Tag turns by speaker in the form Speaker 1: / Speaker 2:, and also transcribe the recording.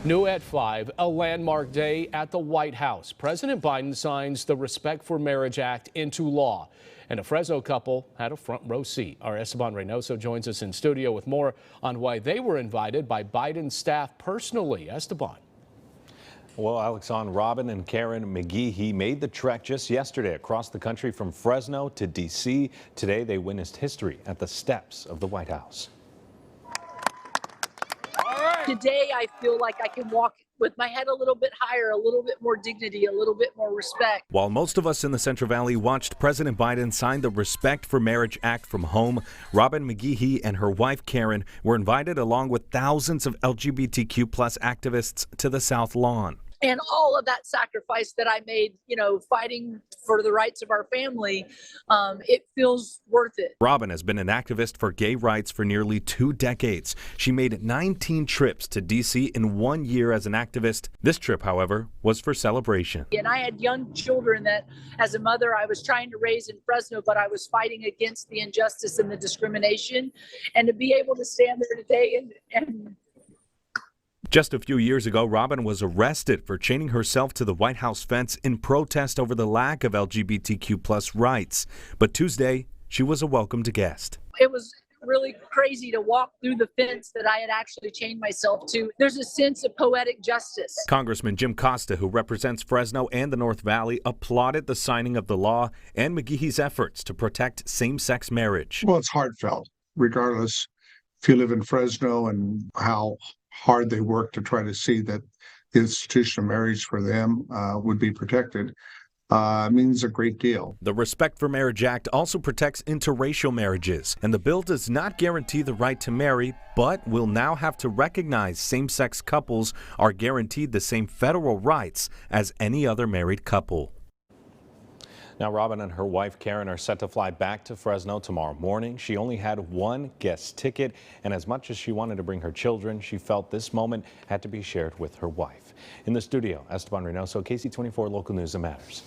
Speaker 1: New at 5, a landmark day at the White House. President Biden signs the Respect for Marriage Act into law, and a Fresno couple had a front row seat. Our Esteban Reynoso joins us in studio with more on why they were invited by Biden's staff personally. Esteban.
Speaker 2: Well, Alexandre, Robin and Karen McGehee made the trek just yesterday across the country from Fresno to D.C. Today, they witnessed history at the steps of the White House.
Speaker 3: Today, I feel like I can walk with my head a little bit higher, a little bit more dignity, a little bit more respect.
Speaker 4: While most of us in the Central Valley watched President Biden sign the Respect for Marriage Act from home, Robin McGehee and her wife Karen were invited along with thousands of LGBTQ+ activists to the South Lawn.
Speaker 3: And all of that sacrifice that I made, fighting for the rights of our family, it feels worth it.
Speaker 4: Robin has been an activist for gay rights for nearly 2 decades. She made 19 trips to D.C. in 1 year as an activist. This trip, however, was for celebration. And
Speaker 3: I had young children that, as a mother, I was trying to raise in Fresno, but I was fighting against the injustice and the discrimination. And to be able to stand there today and
Speaker 4: Just a few years ago, Robin was arrested for chaining herself to the White House fence in protest over the lack of LGBTQ+ rights. But Tuesday, she was a welcomed guest.
Speaker 3: It was really crazy to walk through the fence that I had actually chained myself to. There's a sense of poetic justice.
Speaker 4: Congressman Jim Costa, who represents Fresno and the North Valley, applauded the signing of the law and McGehee's efforts to protect same-sex marriage.
Speaker 5: Well, it's heartfelt, regardless if you live in Fresno and how hard they work to try to see that the institution of marriage for them would be protected. Means a great deal.
Speaker 4: The Respect for Marriage Act also protects interracial marriages, and the bill does not guarantee the right to marry, but will now have to recognize same-sex couples are guaranteed the same federal rights as any other married couple.
Speaker 2: Now, Robin and her wife Karen are set to fly back to Fresno tomorrow morning. She only had one guest ticket, and as much as she wanted to bring her children, she felt this moment had to be shared with her wife. In the studio, Esteban Reynoso, KC24 Local News that Matters.